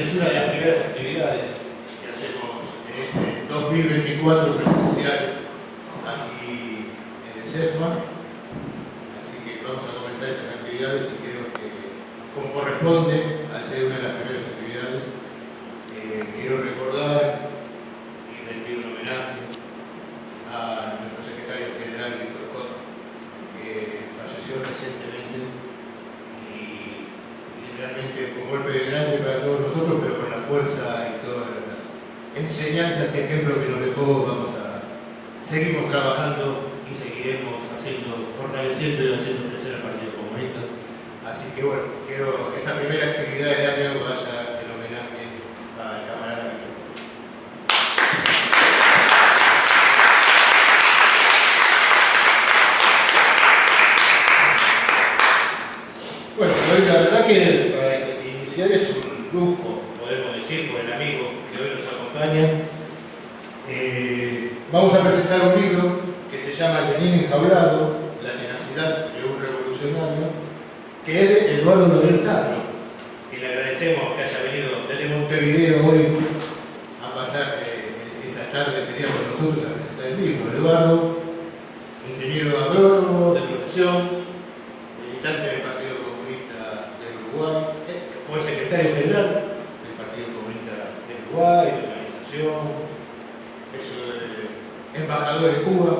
es una de las primeras actividades que hacemos en este 2024 presencial aquí en el CEFMA. Así que vamos a comenzar estas actividades y creo que, como corresponde, al ser una de las primeras actividades, quiero recordar y rendir un homenaje a nuestro secretario general, Víctor Cota, que falleció recientemente y realmente fue un golpe grande para todos nosotros, pero con la fuerza y todas las enseñanzas y ejemplos que nos dejó, seguimos trabajando y seguiremos fortaleciendo y haciendo crecer al Partido Comunista. Así que bueno, quiero que esta primera actividad del año vaya en homenaje al camarada Víctor. Bueno, hoy la verdad que para iniciar es un lujo, podemos decir, por el amigo que hoy nos acompaña. Vamos a presentar un libro que se llama Lenin enjaulado, la tenacidad de un revolucionario, que es de Eduardo Lorenzano, y le agradecemos que haya venido desde Montevideo hoy a pasar esta tarde que día con nosotros a presentar el libro. Eduardo, ingeniero agrónomo de profesión, militante del Partido Comunista del Uruguay, fue secretario general del Partido Comunista del Uruguay, de organización, es embajador en Cuba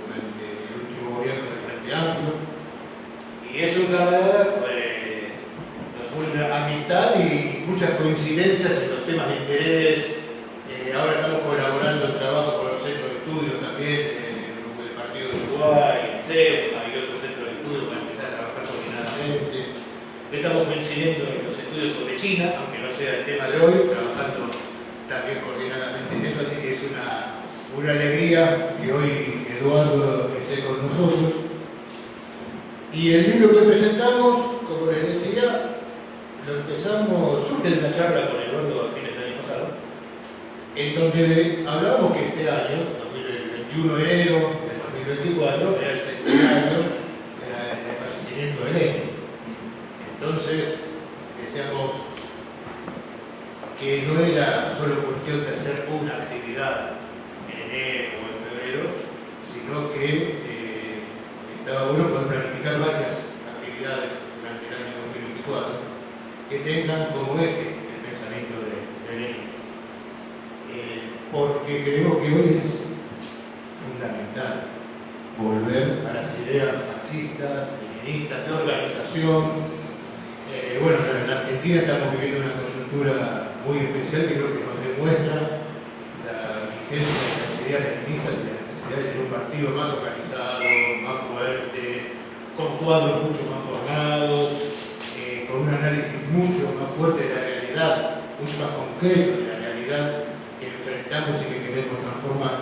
durante el último gobierno del Frente Amplio, y es un camarada nos une una amistad y muchas coincidencias en los temas de interés. Ahora estamos colaborando en trabajo con los centros de estudio también, el Partido de Uruguay, el CEF, hay otros centros de estudio para empezar a trabajar coordinadamente. Estamos coincidiendo en los estudios sobre China, aunque no sea el tema de hoy, trabajando también coordinadamente en eso, así que es una alegría que hoy Eduardo esté con nosotros. Y el libro que presentamos, como les decía, lo empezamos, surge de una charla con Eduardo a fines del año pasado, en donde hablábamos que este año, 2021 de enero del 2024, era el centenario del fallecimiento de Lenin. Entonces, decíamos que no era solo cuestión de hacer una actividad en enero o en febrero, sino que estaba bueno poder planificar varias actividades durante el año 2024 que tengan como eje el pensamiento de Lenin. Porque creemos que hoy es fundamental volver a las ideas marxistas, leninistas, de organización. Bueno, en la Argentina estamos viviendo una coyuntura muy especial que creo que nos demuestra la vigencia de las ideas leninistas y la necesidad de tener un partido más organizado, más fuerte, con cuadros mucho más formados, con un análisis mucho más fuerte de la realidad, mucho más concreto de la realidad que enfrentamos y que queremos transformar.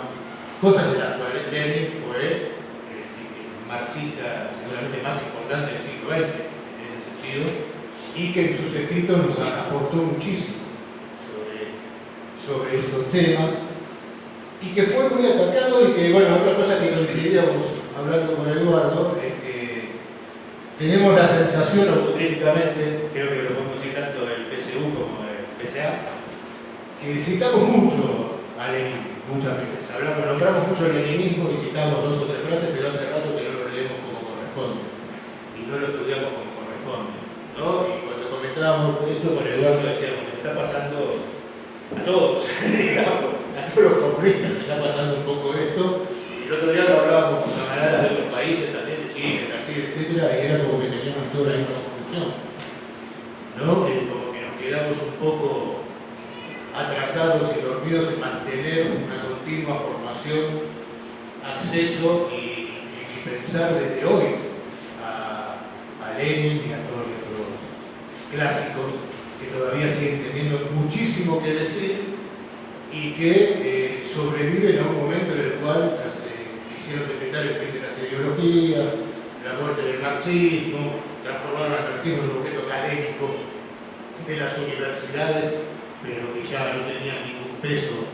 Cosas de las cuales Lenin fue el marxista seguramente más importante del siglo XX en ese sentido, y que en sus escritos nos aportó muchísimo sobre estos temas, y que fue muy atacado. Y que, bueno, otra cosa que coincidíamos hablando con Eduardo es que tenemos la sensación autocríticamente, creo que lo podemos decir tanto del PSU como del PSA, que citamos mucho a Lenin, muchas veces. Nombramos mucho el leninismo y citamos 2 o 3 frases, pero hace rato que no lo leemos como corresponde y no lo estudiamos como corresponde, ¿no? Y cuando comentábamos esto con Eduardo decíamos, le está pasando a todos, digamos, a todos los comunistas se está pasando un poco esto. Y el otro día lo hablábamos con camaradas de otros países también, de Chile, Brasil, etcétera, y era como que teníamos toda la misma conclusión, ¿no? Que como que nos quedamos un poco atrasados y dormidos en mantener una continua formación, acceso y pensar desde hoy a Lenin y a todos los clásicos que todavía siguen teniendo muchísimo que decir y que sobreviven a un momento en el cual hicieron decretar el fin de las ideologías, la muerte del marxismo, transformaron al marxismo en un objeto académico de las universidades, pero que ya no tenían ningún peso,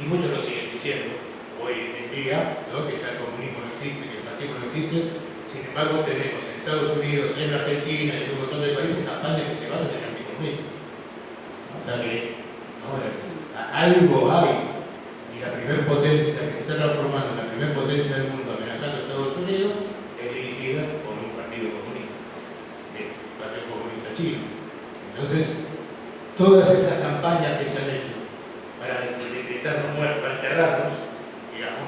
y muchos lo siguen diciendo hoy en día, ¿no? Que ya el comunismo no existe, que el marxismo no existe. Sin embargo, tenemos en Estados Unidos, en Argentina y en un montón de países campañas que se basan en el anticomunismo. está que algo hay, y la primer potencia que se está transformando en la primer potencia del mundo amenazando a Estados Unidos es dirigida por un partido comunista, que es el Partido Comunista Chino. Entonces, todas esas campañas que se han hecho para decretarnos muertos, para enterrarnos, digamos,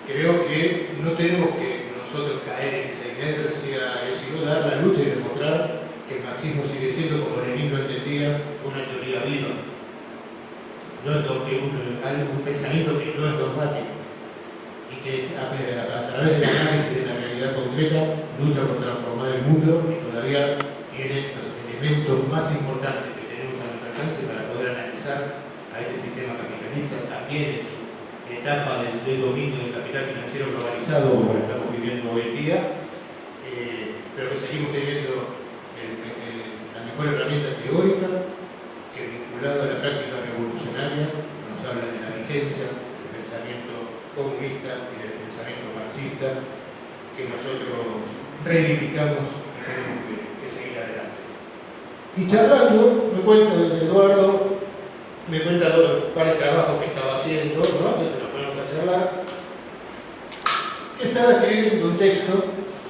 creo que no tenemos que nosotros caer en esa inercia, sino dar la lucha y demostrar que el marxismo sigue siendo, como Lenin lo entendía, una teoría viva. No es un pensamiento que no es dogmático y que a través del análisis de la realidad concreta lucha por transformar el mundo y todavía tiene los elementos más importantes que tenemos a nuestro alcance para poder analizar a este sistema capitalista también en su etapa del dominio del capital financiero globalizado como lo estamos viviendo hoy en día, pero que seguimos teniendo la mejor herramienta teórica que vinculado a la práctica revolucionaria nos habla de la vigencia del pensamiento comunista y del pensamiento marxista que nosotros reivindicamos y tenemos que seguir adelante. Y charlando, me cuenta Eduardo, me cuenta un par de trabajos que estaba haciendo, ¿no? Entonces nos ponemos a charlar. Estaba escribiendo un texto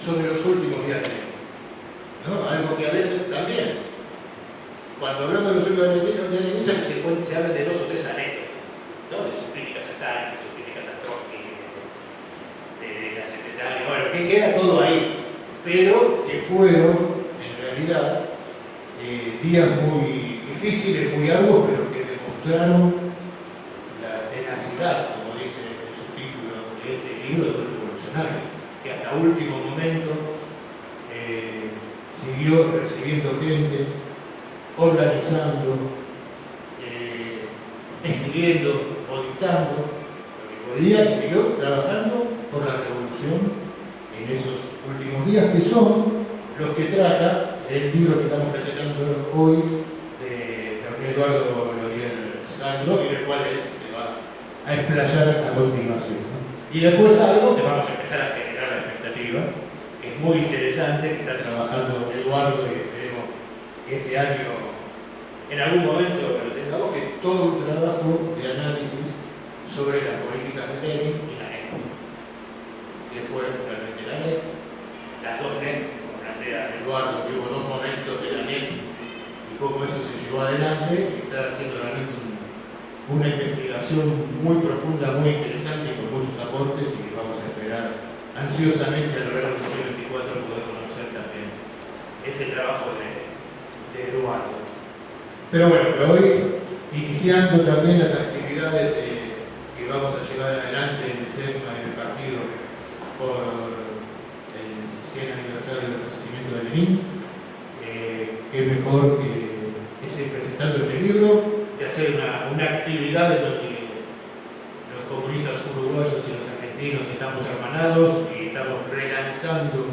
sobre los últimos días de Lenin, ¿no? Algo que a veces también, cuando hablamos de los últimos días de Lenin, se habla de 2 o 3 anécdotas, ¿no? De sus críticas a Stalin, de sus críticas a Trotsky, de la secretaria, bueno, que queda todo ahí, pero que fueron, en realidad, días muy difíciles, muy arduos, pero que demostraron la tenacidad, como dice el subtítulo de este libro, de los revolucionarios, que hasta último momento siguió recibiendo gente, organizando, escribiendo o dictando lo que podía y siguió trabajando por la revolución en esos últimos días, que son los que trata el libro que estamos presentando hoy de Eduardo Loriel Sandro, y del cual él se va a explayar a continuación, ¿no? Y después algo que vamos a empezar a generar la expectativa, que es muy interesante, que está trabajando Eduardo, y esperemos que este año, en algún momento lo tengamos, que es todo un trabajo de análisis sobre las políticas de Lenin y la NEP, que fue realmente la NEP, las dos NEP, como plantea Eduardo, que hubo 2 momentos de la NEP y cómo eso se llevó adelante. Está haciendo realmente una investigación muy profunda, muy interesante y con muchos aportes, y vamos a esperar ansiosamente a lo largo del 2024 poder conocer también ese trabajo de Eduardo. Pero bueno, hoy iniciando también las actividades que vamos a llevar adelante en el CEFMA, en el partido, por el 100 aniversario del fallecimiento de Lenin, qué mejor que seguir presentando este libro, de hacer una actividad en donde los comunistas uruguayos y los argentinos estamos hermanados y estamos relanzando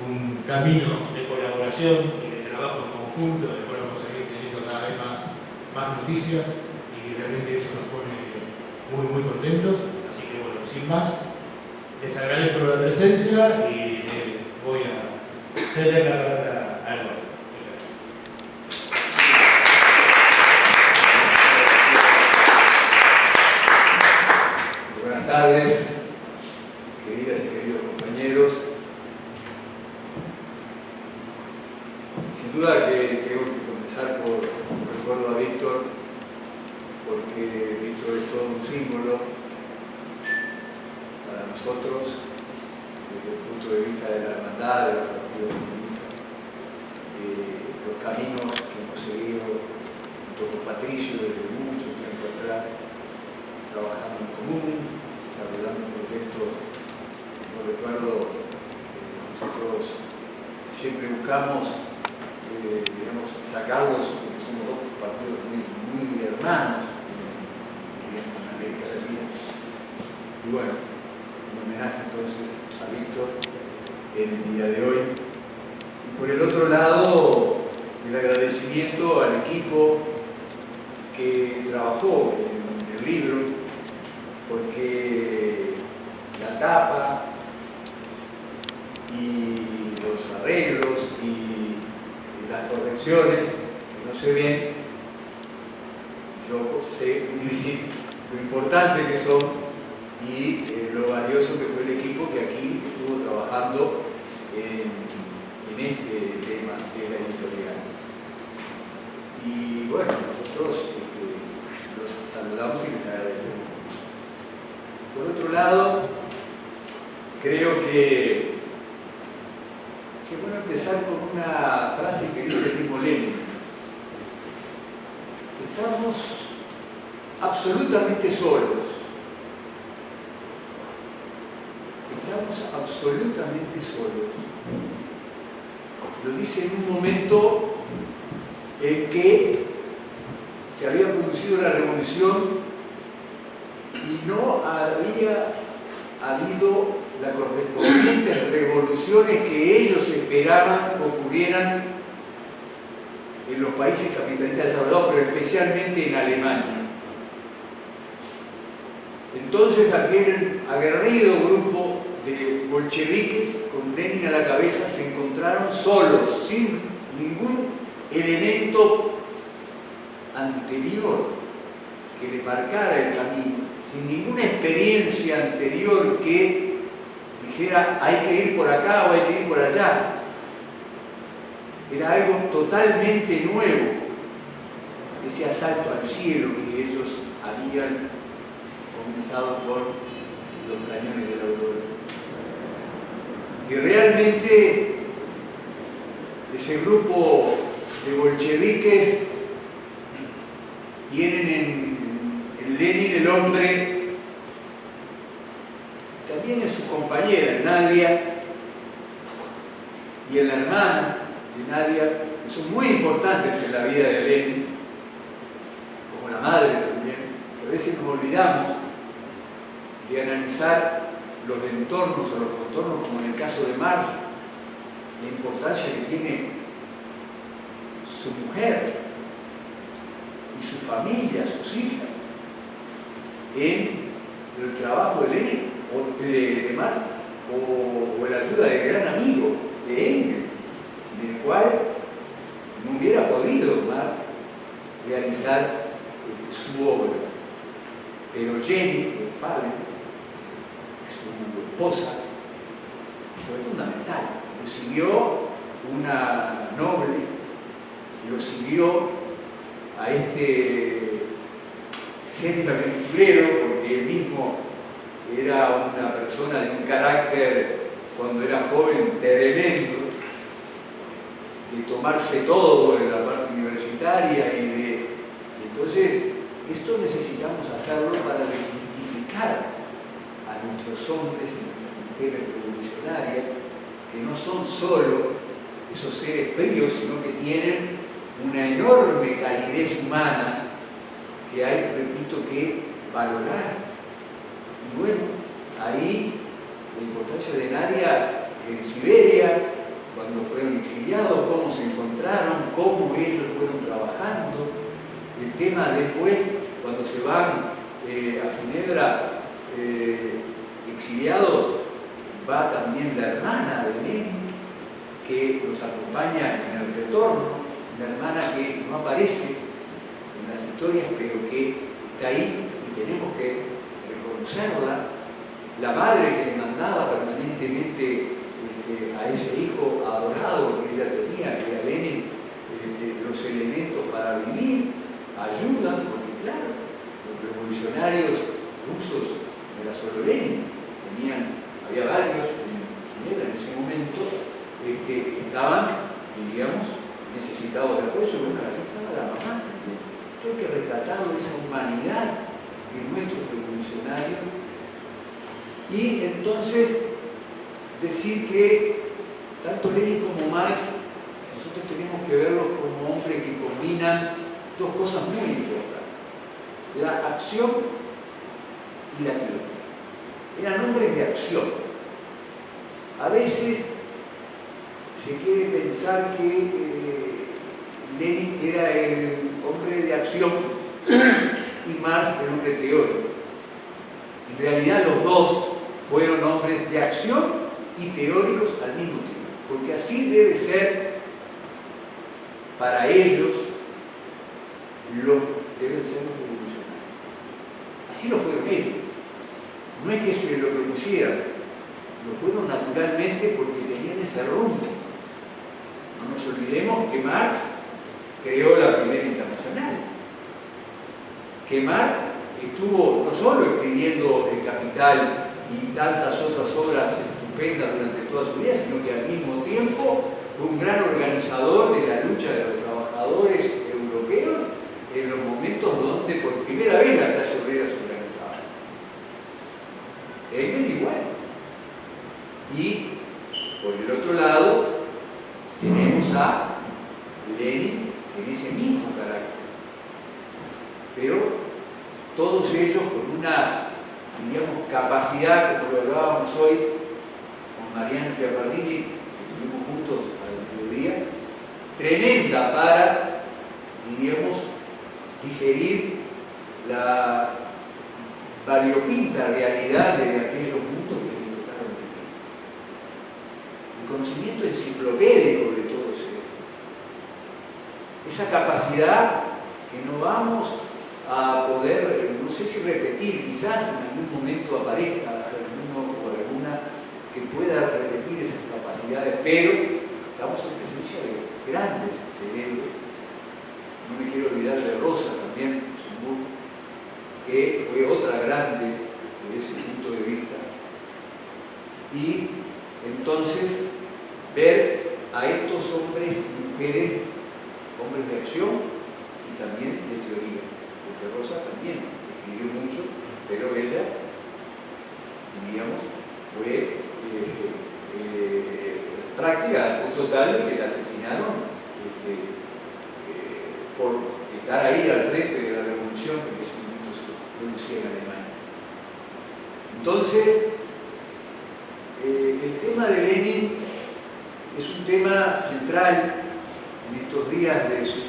un camino de colaboración y de trabajo en conjunto, del cual vamos a ir teniendo cada vez más noticias, y realmente eso nos pone muy muy contentos. Así que bueno, sin más, les agradezco la presencia y voy a ceder la palabra a Eduardo. Buenas tardes, queridas y queridos compañeros. Sin duda que tengo que comenzar por recuerdo a Víctor, porque Víctor es todo un símbolo para nosotros desde el punto de vista de la hermandad de los partidos comunistas, los caminos que hemos seguido junto con Patricio desde mucho tiempo atrás, trabajando en común, desarrollando proyectos. No recuerdo, nosotros siempre buscamos digamos, sacarlos, porque somos 2 partidos muy hermanos en América Latina. Y bueno, un homenaje entonces a Víctor en el día de hoy. Y por el otro lado, el agradecimiento al equipo que trabajó en el libro, porque la tapa y los arreglos y las correcciones, que no se ven, yo sé muy bien lo importante que son y lo valioso que fue el equipo que aquí estuvo trabajando en este tema de la editorial. Y bueno, nosotros los saludamos y les agradecemos. Por otro lado, creo que es bueno empezar con una frase que dice el mismo Lenin. Estamos absolutamente solos. Estamos absolutamente solos. Lo dice en un momento en que se había producido la revolución y no había habido las correspondientes revoluciones que ellos esperaban ocurrieran en los países capitalistas desarrollados, pero especialmente en Alemania. Entonces aquel aguerrido grupo de bolcheviques con Lenin a la cabeza se encontraron solos, sin ningún elemento anterior que le marcara el camino, sin ninguna experiencia anterior que dijera hay que ir por acá o hay que ir por allá. Era algo totalmente nuevo, ese asalto al cielo que ellos habían comenzado con los cañones de la Aurora. Y realmente ese grupo de bolcheviques tienen en Lenin el hombre, también en su compañera, Nadia, y en la hermana de Nadia, que son muy importantes en la vida de Lenin, como la madre también. A veces nos olvidamos de analizar los entornos o los contornos, como en el caso de Marx, la importancia que tiene su mujer y su familia, sus hijas, en el trabajo de Lenin o de Marx, o la ayuda del gran amigo de Engels, sin el cual no hubiera podido Marx realizar su obra. Pero Jenny, el padre, su esposa, fue fundamental. Lo siguió una noble, lo siguió a este ser aventurero, porque él mismo era una persona de un carácter, cuando era joven, tremendo, de tomarse todo en la parte universitaria entonces, esto necesitamos hacerlo para identificar a nuestros hombres y nuestras mujeres revolucionarias, que no son solo esos seres fríos, sino que tienen una enorme calidez humana que hay, repito, que valorar. Y bueno, ahí la importancia de Nadia en Siberia, cuando fueron exiliados, cómo se encontraron, cómo ellos fueron trabajando. El tema después, cuando se van a Ginebra exiliados, va también la hermana de Lenin, que los acompaña en el retorno, una hermana que no aparece en las historias, pero que está ahí y tenemos que reconocerla. La madre que le mandaba permanentemente a ese hijo adorado que ella tenía, que era Lenin, los elementos para vivir, ayudan, porque claro, los revolucionarios rusos no era solo Lenin, había varios en Ginebra en ese momento que estaban, digamos, necesitados de apoyo. Bueno, allí estaba la mamá también. Esto hay que rescatar esa humanidad de nuestros revolucionarios y entonces decir que tanto Lenin como Marx nosotros tenemos que verlos como hombres que combinan dos cosas muy importantes: la acción y la teoría. Eran hombres de acción. A veces se quiere pensar que Lenin era el hombre de acción y Marx el hombre teórico. En realidad los dos fueron hombres de acción y teóricos al mismo tiempo, porque así debe ser para ellos deben ser los revolucionarios. Así lo fueron ellos. No es que se lo propusieran, lo fueron naturalmente porque tenían ese rumbo. No nos olvidemos que Marx creó la primera internacional. Que Marx estuvo no solo escribiendo El Capital y tantas otras obras estupendas durante toda su vida, sino que al mismo tiempo fue un gran organizador de la lucha de los trabajadores europeos en los momentos donde por primera vez la clase obrera se organizaba. Engels igual. Y por el otro lado tenemos a Lenin en ese mismo carácter. Pero todos ellos con una, diríamos, capacidad, como lo hablábamos hoy con Mariano Chiapardini, que estuvimos juntos al mediodía, tremenda para, diríamos, digerir la variopinta realidad de aquellos mundos que les tocaron vivir. El conocimiento enciclopédico de todos ellos. Esa capacidad que no vamos a poder, no sé si repetir, quizás en algún momento aparezca alguno o alguna que pueda repetir esas capacidades, pero estamos en presencia de grandes cerebros. No me quiero olvidar de Rosa también, que fue otra grande desde ese punto de vista. Y entonces ver a estos hombres y mujeres, hombres de acción y también de teoría. Porque Rosa también escribió mucho, pero ella, diríamos, fue práctica al punto tal de que la asesinaron por estar ahí al frente de la revolución que en ese momento se producía en Alemania. Entonces, el tema de Lenin es un tema central en estos días de su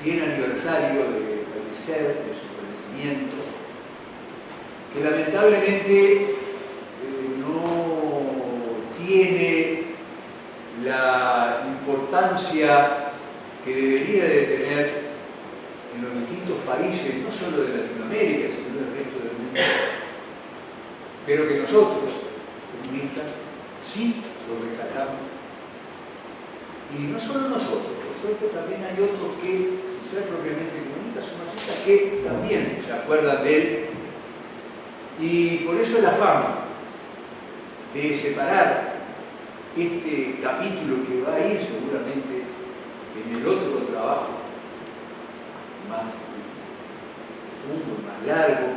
100 aniversario de fallecer, de su fallecimiento, que lamentablemente no tiene la importancia que debería de tener en los distintos países, no solo de Latinoamérica, sino del resto del mundo, pero que nosotros, comunistas, sí lo rescatamos. Y no solo nosotros, por suerte también hay otros que, sin ser propiamente comunistas, son marxistas que también se acuerdan de él. Y por eso el afán de separar este capítulo que va a ir seguramente en el otro trabajo más profundo, más largo,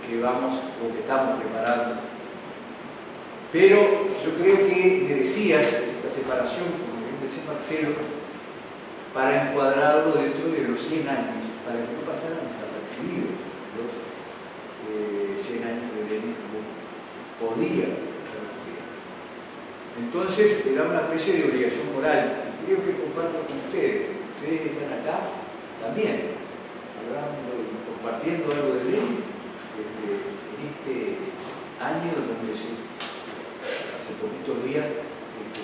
que vamos o que estamos preparando. Pero yo creo que merecía esta separación, como bien decía Marcelo, para encuadrarlo dentro de los 100 años, para que no pasaran desapercibidos los 100 años de Lenin como podía ser. Entonces era una especie de obligación moral. Creo que comparto con ustedes. Ustedes que están acá también, hablando y compartiendo algo de Lenin en este año donde hace poquitos días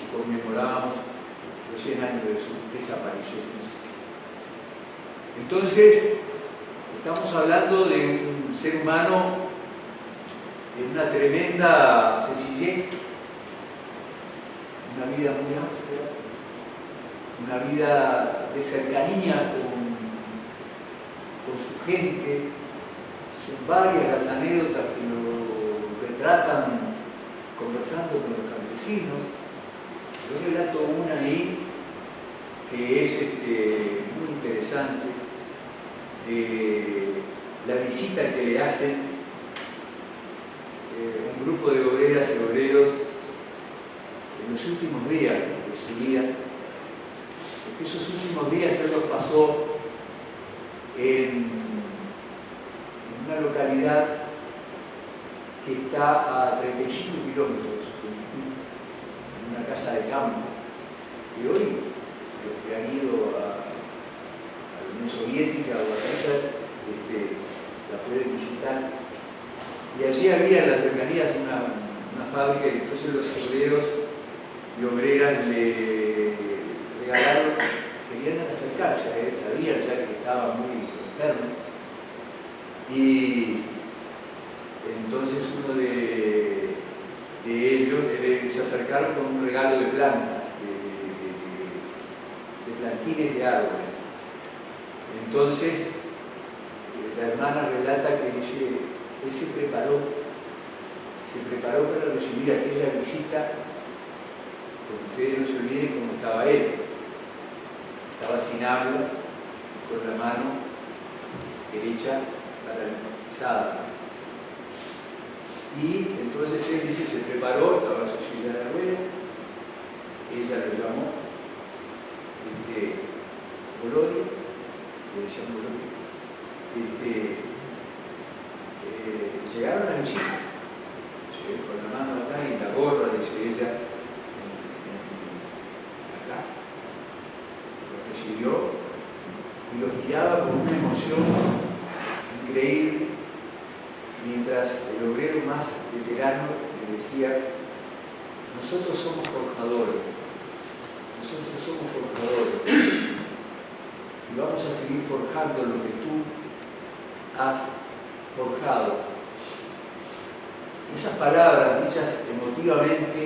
conmemorábamos los 100 años de su desaparición física. Entonces, estamos hablando de un ser humano de una tremenda sencillez, una vida muy austera, una vida de cercanía con su gente. Son varias las anécdotas que lo retratan conversando con los campesinos. Yo relato una ahí que es muy interesante, de la visita que le hacen un grupo de obreras y obreros en los últimos días de su vida, porque esos últimos días él los pasó en una localidad que está a 35 kilómetros, en una casa de campo, y hoy los que han ido a la Unión Soviética o a Rusia la pueden visitar, y allí había en las cercanías una fábrica, y entonces los obreros y obreras le regalaron querían acercarse a él, sabían ya que estaba muy enfermo. Y entonces uno de ellos se acercaron con un regalo de plantas, de plantines de árboles. Entonces la hermana relata que él se preparó para recibir aquella visita, porque ustedes no se olviden cómo estaba él. Estaba sin habla, con la mano derecha paralizada. Y entonces él dice, se preparó, estaba en su silla de ruedas, ella lo llamó, Bolonia, le decían Bolonia, llegaron a la visita, con la mano acá y la gorra, dice ella, acá, lo recibió y los miraba con una emoción increíble, mientras el obrero más veterano le decía, nosotros somos forjadores, y vamos a seguir forjando lo que tú has forjado. Esas palabras dichas emotivamente,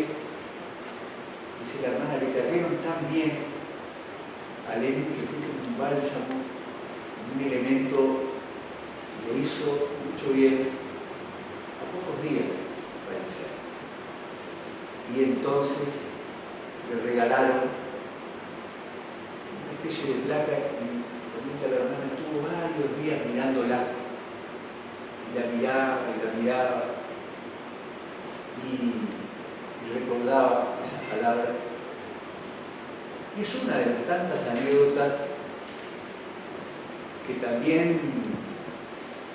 dice la hermana, le cayeron tan bien a Lenin que fue como un bálsamo, un elemento que le hizo mucho bien a pocos días de fallecer. Y entonces le regalaron una especie de placa y comenta la hermana, estuvo varios días mirándola. Y la miraba y recordaba esas palabras. Y es una de las tantas anécdotas que también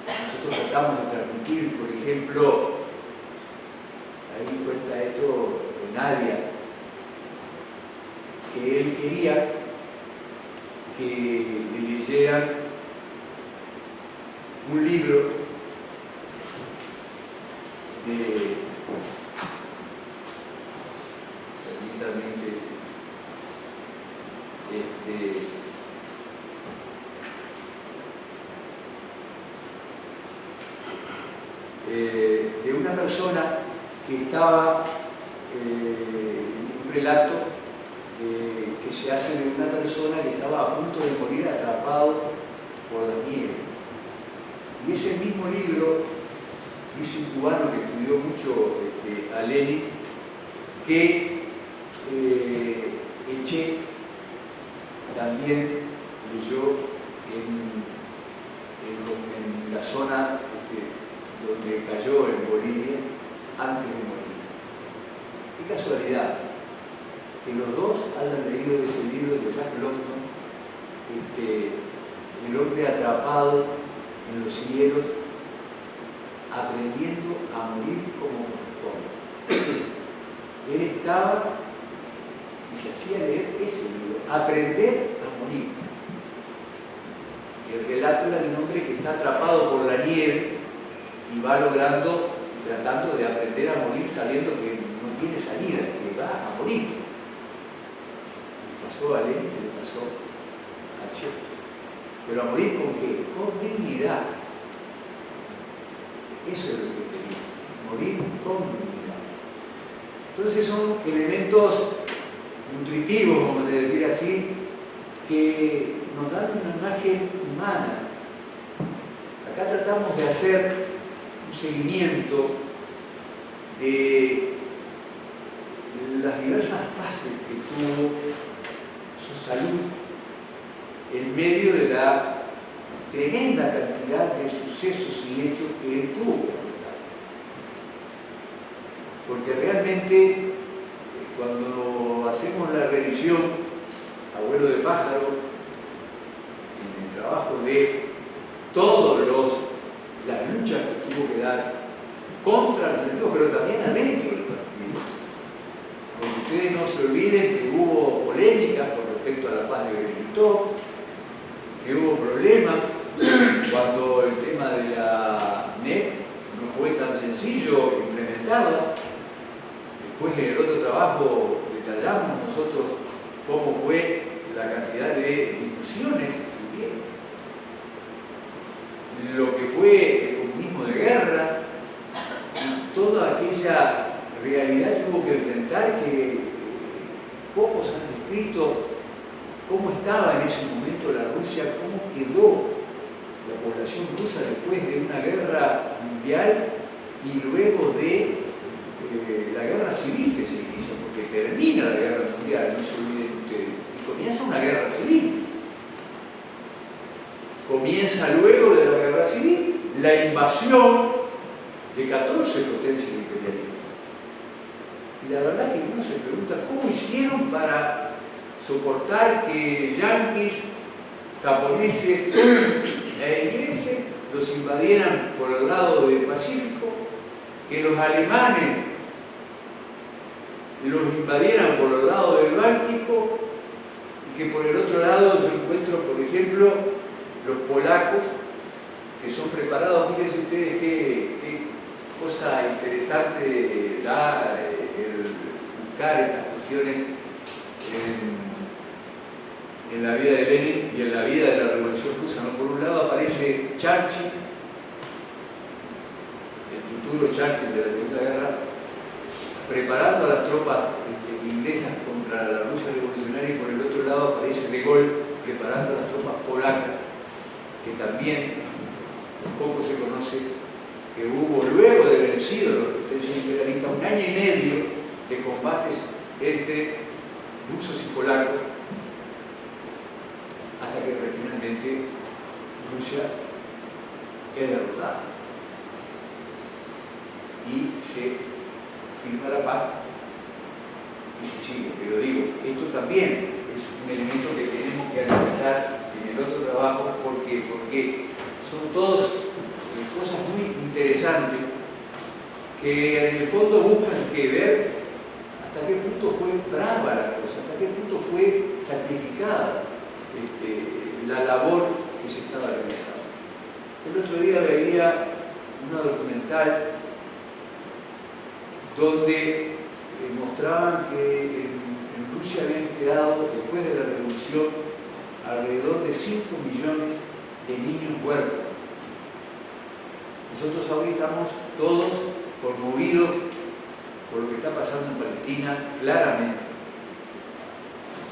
nosotros tratamos de transmitir. Por ejemplo, ahí cuenta esto de Nadia, que él quería que le leyeran un libro de, permítanme de una persona que estaba, un relato que se hace de una persona que estaba a punto de morir atrapado por la nieve. Y ese mismo libro, dice un cubano que estudió mucho a Lenin, que Eché también leyó en la zona donde cayó en Bolivia antes de morir. Qué casualidad que los dos hayan leído ese libro de Jack London, el hombre atrapado en los cielos, aprendiendo a morir como corresponde. Él estaba y se hacía leer ese libro, Aprender a morir. Y el relato era de un hombre que está atrapado por la nieve y va logrando, tratando de aprender a morir sabiendo que no tiene salida, que va a morir. Le pasó a Lenin, le pasó a Che. Pero a morir con qué? Con dignidad. Eso es lo que quería, morir con dignidad. Entonces son elementos intuitivos, como te decir así, que nos dan una imagen humana. Acá tratamos de hacer un seguimiento de las diversas fases que tuvo su salud en medio de la tremenda cantidad de sucesos y hechos que él tuvo que afrontar. Porque realmente, cuando hacemos la revisión, Abuelo de Pájaro, en el trabajo de todas las luchas que tuvo que dar contra los enemigos, pero también adentro del partido. Porque ustedes no se olviden que hubo polémicas con respecto a la paz de Benedicto, que hubo problemas cuando el tema de la NEP no fue tan sencillo implementarla. Después en el otro trabajo detallamos nosotros cómo fue la cantidad de estaba en ese momento la Rusia, cómo quedó la población rusa después de una guerra mundial y luego de la guerra civil que se inicia, porque termina la guerra mundial, no se olviden ustedes, y comienza una guerra civil. Comienza luego de la guerra civil la invasión de 14 potencias imperialistas. Y la verdad que uno se pregunta cómo hicieron para soportar que yanquis, japoneses e ingleses los invadieran por el lado del Pacífico, que los alemanes los invadieran por el lado del Báltico y que por el otro lado yo encuentro, por ejemplo, los polacos, que son preparados. Fíjense ustedes qué cosa interesante da el buscar estas cuestiones en la vida de Lenin y en la vida de la Revolución Rusa, ¿no? Por un lado aparece Churchill, el futuro Churchill de la Segunda Guerra, preparando a las tropas inglesas contra la Rusia revolucionaria, y por el otro lado aparece De Gaulle preparando a las tropas polacas, que también un poco se conoce que hubo, luego de vencido los potencias imperialistas, 1 año y medio de combates entre rusos y polacos, hasta que finalmente Rusia es derrotada y se firma la paz y se sigue. Pero digo, esto también es un elemento que tenemos que analizar en el otro trabajo, porque son todas cosas muy interesantes que en el fondo buscan que ver hasta qué punto fue brava la cosa, hasta qué punto fue sacrificada la labor que se estaba realizando. El otro día veía una documental donde mostraban que en Rusia habían quedado, después de la revolución, alrededor de 5 millones de niños huérfanos. Nosotros hoy estamos todos conmovidos por lo que está pasando en Palestina, claramente.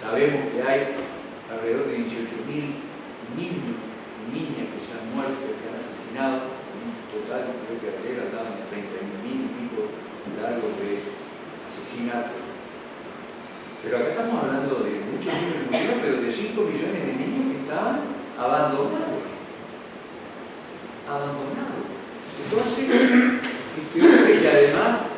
Sabemos que hay alrededor de 18.000 niños y niñas que se han muerto, que han asesinado, en un total, creo que ayer andaban de 31.000 y pico largos de asesinatos. Pero acá estamos hablando de muchos niños murieron, pero de 5 millones de niños que estaban abandonados. Entonces, y además,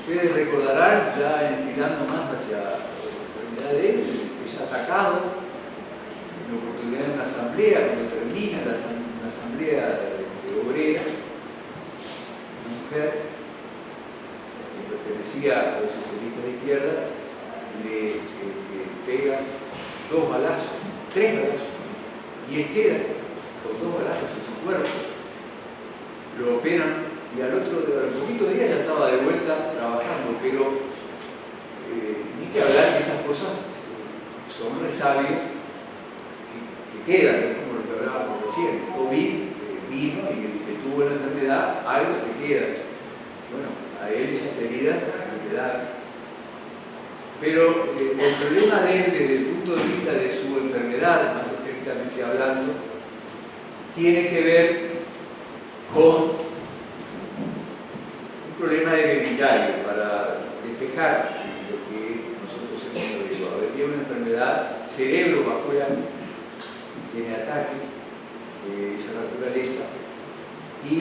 ustedes recordarán, ya tirando más hacia la oportunidad de él, es atacado en la oportunidad de una asamblea, cuando termina una asamblea de obreras, una mujer que pertenecía a los socialistas de izquierda, le pega 2 balazos, 3 balazos, y él queda con 2 balazos en su cuerpo. Lo operan y al poquito día ya estaba de vuelta trabajando, pero ni que hablar que estas cosas son resabios que quedan, es como lo que hablábamos recién. COVID vino y el que tuvo la enfermedad, algo te queda. Bueno, a él esas heridas le quedaron. Pero el problema de él, desde el punto de vista de su enfermedad, más estrictamente hablando, tiene que ver con un problema de guerrillario, para despejar lo que nosotros hemos oído. Había una enfermedad cerebrovascular, tiene ataques de esa naturaleza, y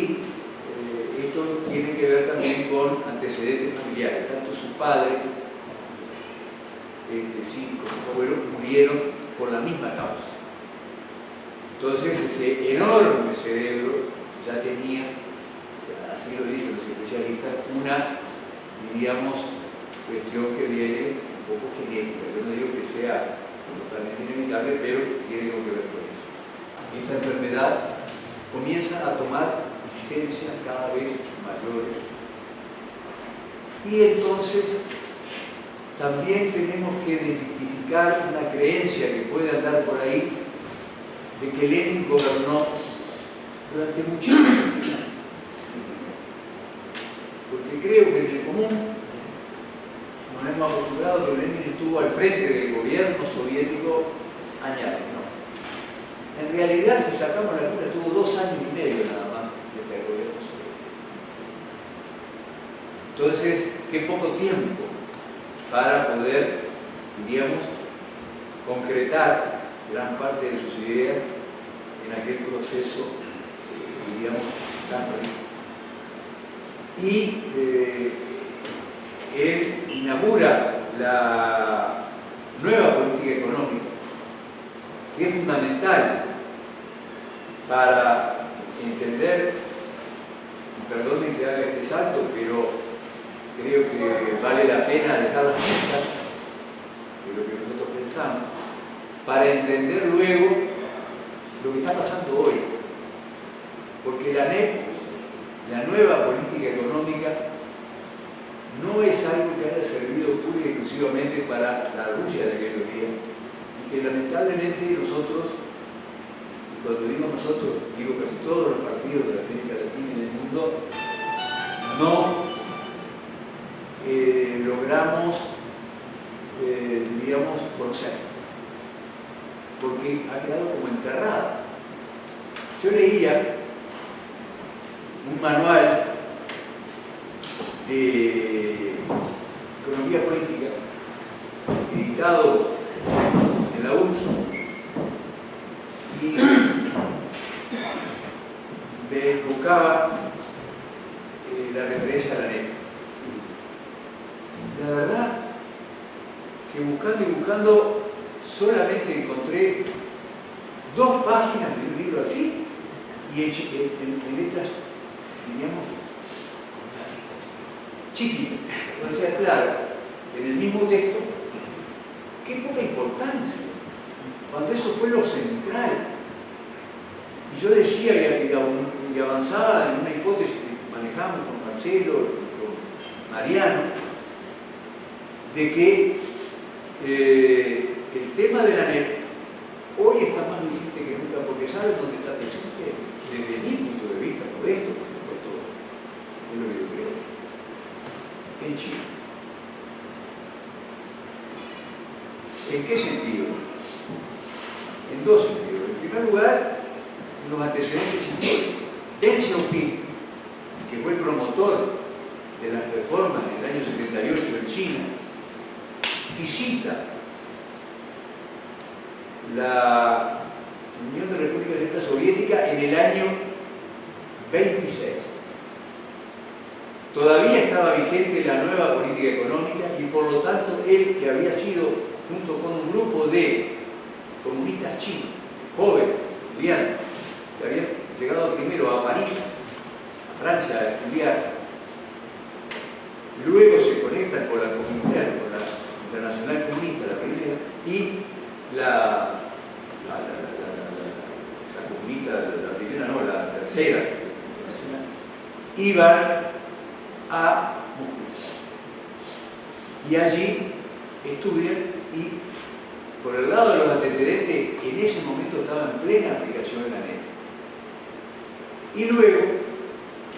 esto tiene que ver también con antecedentes familiares. Tanto su padre, sí, como su abuelo, murieron por la misma causa. Entonces ese enorme cerebro ya tenía, así lo dicen los especialistas, una, diríamos, cuestión que viene un poco genética. Yo no digo que sea totalmente inevitable, pero tiene algo que ver con eso. Esta enfermedad comienza a tomar licencias cada vez mayores. Y entonces también tenemos que identificar una creencia que puede andar por ahí de que Lenin gobernó durante muchísimo tiempo. Porque creo que en el común nos hemos acostumbrado que Lenin estuvo al frente del gobierno soviético añaden, no. En realidad, si sacamos la cuenta, tuvo 2 años y medio nada más de este gobierno soviético. Entonces, qué poco tiempo para poder, diríamos, concretar gran parte de sus ideas en aquel proceso, diríamos, tan rico. Y él inaugura la nueva política económica, que es fundamental para entender, perdonen que haga este salto, pero creo que vale la pena dejar las pistas de lo que nosotros pensamos, para entender luego lo que está pasando hoy. Porque la NEP, la nueva política económica, no es algo que haya servido pura y exclusivamente para la Rusia de aquellos días, y que lamentablemente nosotros, y cuando digo nosotros, digo casi todos los partidos de América Latina y del mundo, no logramos, diríamos, conocer, porque ha quedado como enterrada. Yo leía un manual de economía política editado en la URSS y me evocaba la referencia a la NEP. La verdad que buscando y buscando solamente encontré 2 páginas de un libro así y en letras, diríamos, chiquitas. O sea, claro, en el mismo texto, qué poca importancia, cuando eso fue lo central. Y yo decía y avanzaba en una hipótesis que manejamos con Marcelo y con Mariano, de que el tema de la NEP hoy está más vigente que nunca, porque ¿saben dónde está presente? Desde mi punto de vista, modesto, por supuesto, es lo que yo creo, en Chile. ¿En qué sentido? En 2 sentidos. En primer lugar, los antecedentes históricos. Deng Xiaoping, que fue el promotor de las reformas en el año 78 en China, visita la Unión de Repúblicas de Esta Soviética en el año 26. Todavía estaba vigente la nueva política económica y por lo tanto él, que había sido, junto con un grupo de comunistas chinos, jóvenes, estudiantes, que habían llegado primero a París, a Francia, a estudiar, luego se conectan con la comunidad, con la Internacional Comunista, la primera, y la comunista, la primera no, la tercera, iban a Moscú. Y allí estudian y por el lado de los antecedentes, en ese momento estaba en plena aplicación de la NEP. Y luego,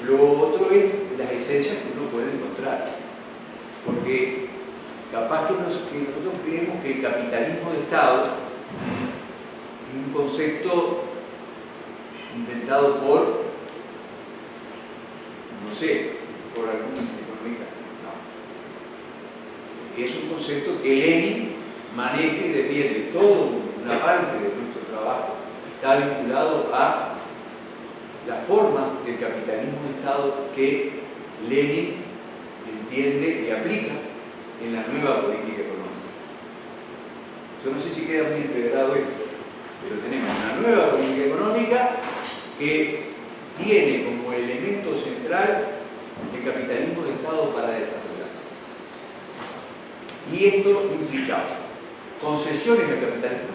lo otro es las esencias que uno puede encontrar. Porque capaz que nosotros creemos que el capitalismo de Estado es un concepto inventado por, no sé, por algún economista. No. Es un concepto que Lenin maneja y defiende. Toda una parte de nuestro trabajo está vinculado a la forma del capitalismo de Estado que Lenin entiende y aplica en la nueva política económica. Yo no sé si queda muy integrado esto, pero tenemos una nueva política económica que tiene como elemento central el capitalismo de Estado para desarrollar. Y esto implicaba concesiones al capitalismo.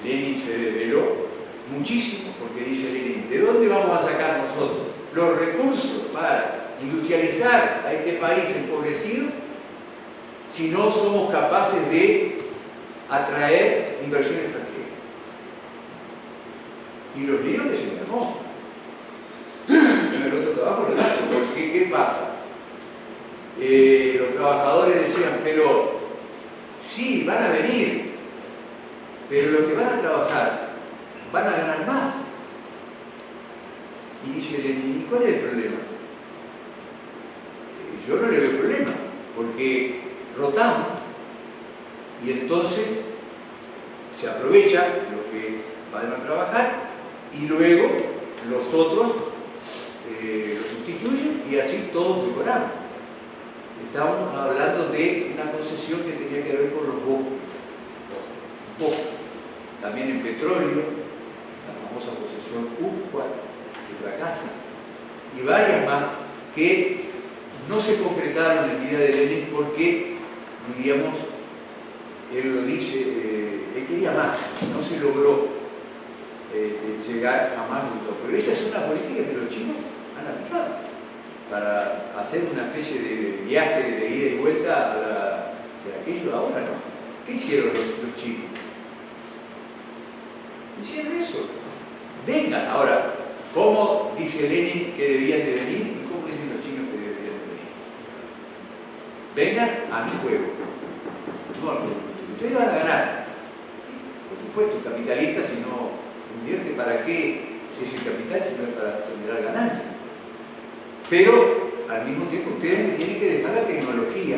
Lenin se desveló muchísimo porque dice Lenin, ¿de dónde vamos a sacar nosotros los recursos para industrializar a este país empobrecido si no somos capaces de atraer inversión extranjera? Y los líos decían, no. En el otro trabajo, porque ¿qué pasa? Los trabajadores decían, pero Sí, van a venir, pero los que van a trabajar van a ganar más. Y dice Lenin, ¿y cuál es el problema? Yo no le veo problema, porque rotamos y entonces se aprovecha los que van a trabajar y luego los otros los sustituyen y así todos mejoramos. Estamos hablando de una concesión que tenía que ver con los bosques. También en petróleo, la famosa concesión UCUA, que fracasa, y varias más que no se concretaron en el día de Lenin porque, diríamos, él lo dice, él quería más, no se logró llegar a más de todo. Pero esa es una política que los chinos han aplicado para hacer una especie de viaje de ida y vuelta de aquello ahora, ¿no? ¿Qué hicieron los chinos? Hicieron eso. Vengan. Ahora, ¿cómo dice Lenin que debían de venir y cómo dicen los chinos que deberían de venir? Vengan a mi juego. No, ustedes van a ganar. Por supuesto, capitalista, si no invierte, ¿para qué es el capital si no es para generar ganancias? Pero al mismo tiempo ustedes me tienen que dejar la tecnología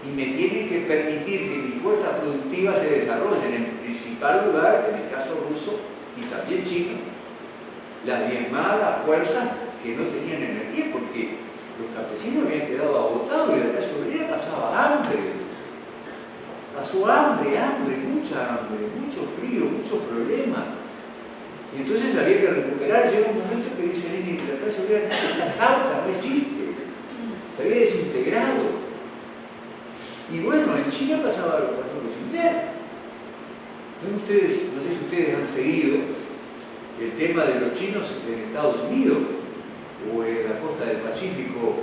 y me tienen que permitir que mi fuerza productiva se desarrolle en el principal lugar, en el caso ruso y también chino, las diezmadas fuerzas que no tenían energía, porque los campesinos habían quedado agotados y la clase obrera pasaba hambre. Pasó hambre, mucho frío, muchos problemas. Y entonces había que recuperar. Llega un momento que dice Lenin que la clase obrera está exhausta, no existe, se había desintegrado. Y bueno, en China pasaba lo similar. No sé si ustedes han seguido el tema de los chinos en Estados Unidos o en la costa del Pacífico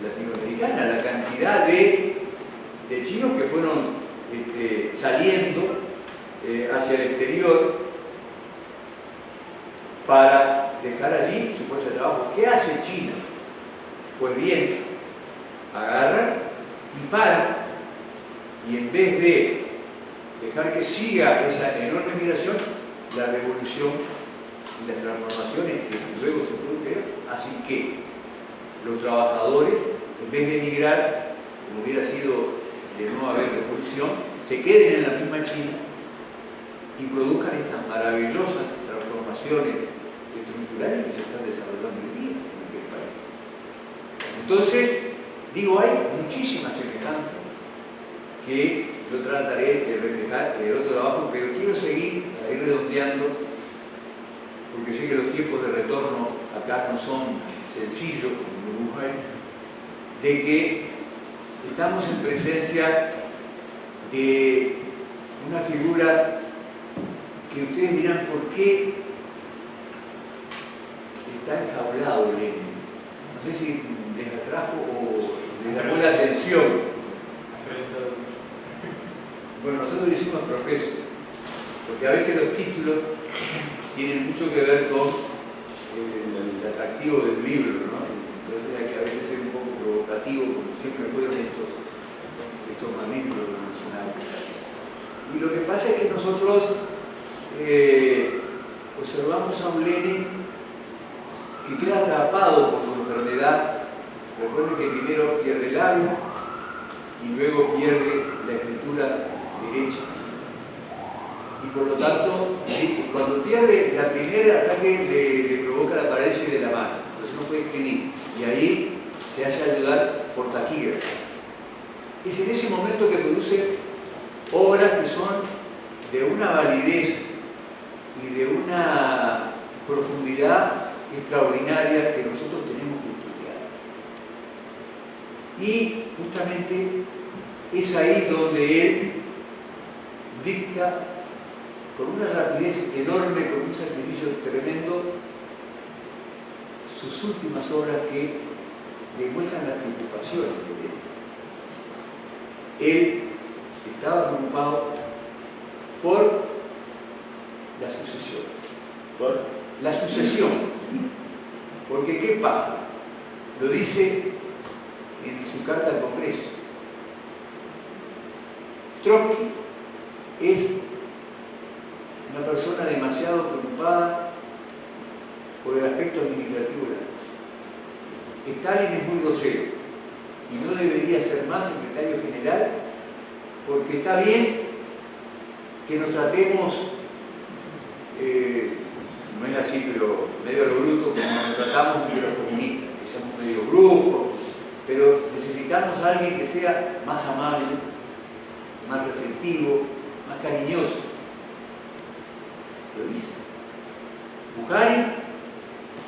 latinoamericana, la cantidad de chinos que fueron saliendo hacia el exterior para dejar allí su fuerza de trabajo. ¿Qué hace China? Pues bien, agarran y paran, y en vez de dejar que siga esa enorme migración, la revolución y las transformaciones que luego se produjeron hacen que los trabajadores, en vez de emigrar, como hubiera sido de no haber revolución, se queden en la misma China y produzcan estas maravillosas transformaciones estructurales que se están desarrollando hoy día en aquel país. Entonces, digo, hay muchísimas semejanzas que yo trataré de reflejar en el otro trabajo, pero quiero seguir a ir redondeando, porque sé que los tiempos de retorno acá no son sencillos, como en Uruguay, de que estamos en presencia de una figura que ustedes dirán, ¿por qué está enjaulado Lenin? No sé si les atrajo o les llamó la atención. Bueno, nosotros le hicimos profesor, porque a veces los títulos tienen mucho que ver con el atractivo del libro, ¿no? Entonces hay que a veces ser un poco provocativo, como siempre fueron estos magníficos revolucionarios. Y lo que pasa es que nosotros observamos a un Lenin que queda atrapado por su enfermedad. Recuerden que primero pierde el habla y luego pierde la escritura derecha. Y por lo tanto, cuando pierde la primera ataque le provoca la parálisis de la mano. Entonces no puede escribir. Y ahí se hace ayudar por taquígrafo. Es en ese momento que produce obras que son de una validez y de una profundidad extraordinaria que nosotros tenemos que estudiar. Y justamente es ahí donde él dicta con una rapidez enorme, con un sacrificio tremendo, sus últimas obras que demuestran las preocupaciones de él. Él estaba preocupado por la sucesión. ¿Por? La sucesión. Porque ¿qué pasa? Lo dice en su carta al Congreso. Trotsky es una persona demasiado preocupada por el aspecto administrativo de la cosa. Stalin es muy grosero y no debería ser más secretario general, porque está bien que nos tratemos, no es así, pero medio a lo bruto, como nos tratamos entre los comunistas, que seamos medio bruscos, pero necesitamos a alguien que sea más amable, más receptivo, más cariñoso. Lo dice. Bukharin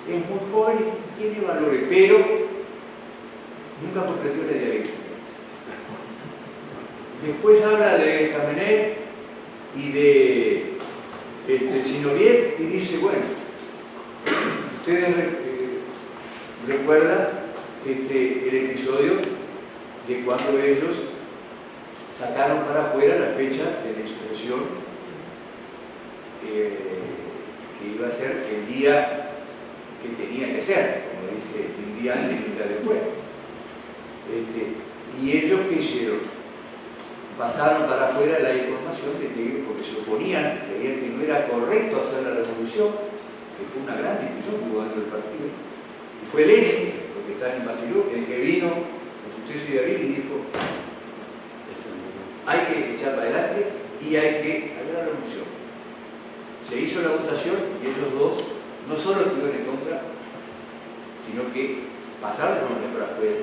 es muy joven y tiene valores, pero nunca comprendió la dialéctica. Después habla de Khamenei y de Zinoviev y dice, bueno, ustedes recuerdan el episodio de cuando ellos sacaron para afuera la fecha de la insurrección que iba a ser el día que tenía que ser, como dice, un día antes y un día después. Y ellos, ¿qué hicieron? Pasaron para afuera la información de que, porque se oponían, creían que no era correcto hacer la revolución, que fue una gran discusión que hubo dentro del partido. Y fue Lenin, porque está en Basilú, el que vino en su tesis de abril y dijo: hay que echar para adelante y hay que hacer la revolución. Se hizo la votación y ellos dos no solo estuvieron en contra, sino que pasaron para afuera.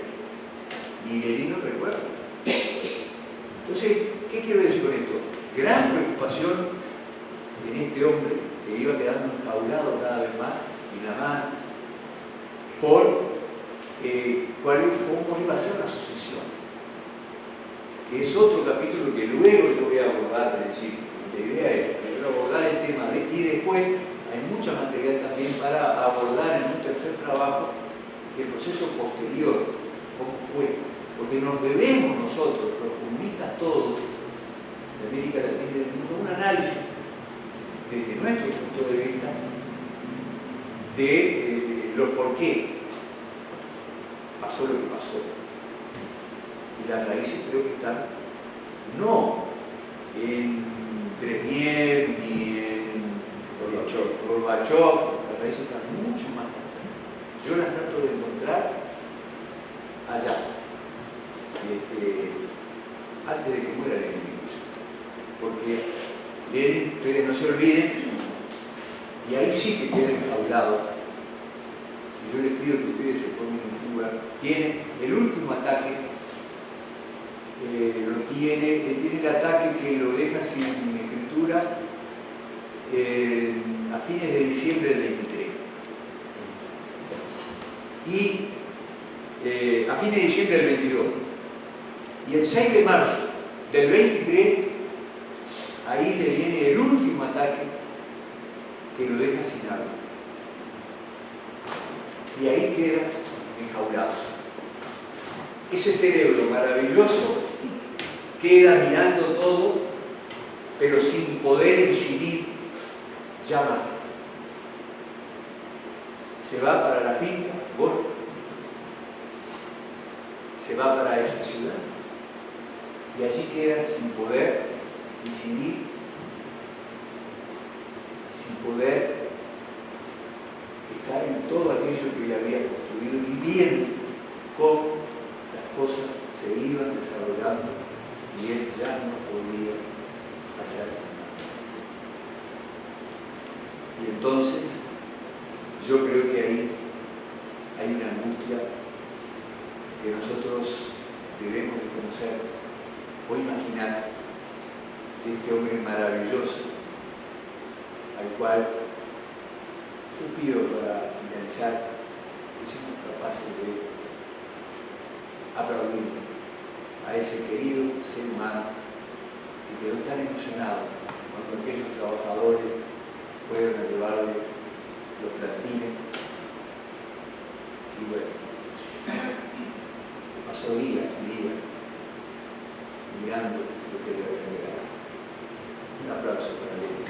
Y Lenin no recuerda. Entonces, ¿qué quiero decir con esto? Gran preocupación en este hombre que iba quedando enjaulado cada vez más, sin la mano, por cómo iba a ser la sucesión. Que es otro capítulo que luego yo voy a abordar, es decir, la idea es abordar el tema y después hay mucha material también para abordar en un tercer trabajo el proceso posterior, cómo fue. Porque nos debemos nosotros, los comunistas todos, de América Latina y del mundo, un análisis desde nuestro punto de vista de los por qué pasó lo que pasó. Y las raíces creo que están no en Brezhnev ni en Gorbachov, las raíces están mucho más allá. Yo las trato de encontrar allá. Antes de que muera Lenin, porque Lenin, ustedes no se olviden, y ahí sí que queda enjaulado. Y yo les pido que ustedes se pongan en fuga. Tiene el último ataque, tiene el ataque que lo deja sin escritura a fines de diciembre del 23. Y a fines de diciembre del 22. Y el 6 de marzo del 23, ahí le viene el último ataque que lo deja sin agua. Y ahí queda enjaulado. Ese cerebro maravilloso queda mirando todo, pero sin poder decidir ya más. Se va para la finca, se va para esa ciudad. Y allí queda sin poder decidir, sin poder estar en todo aquello que le había construido y viendo cómo las cosas se iban desarrollando y él ya no podía hacer nada. Y entonces yo creo que ahí hay una angustia que nosotros debemos de conocer o imaginar de este hombre maravilloso al cual yo pido para finalizar que seamos capaces de aplaudir a ese querido ser humano que quedó tan emocionado cuando aquellos trabajadores fueron a llevarle los plantines. Y bueno, pasó días y días mirando lo que le había llegado. Un aplauso para él.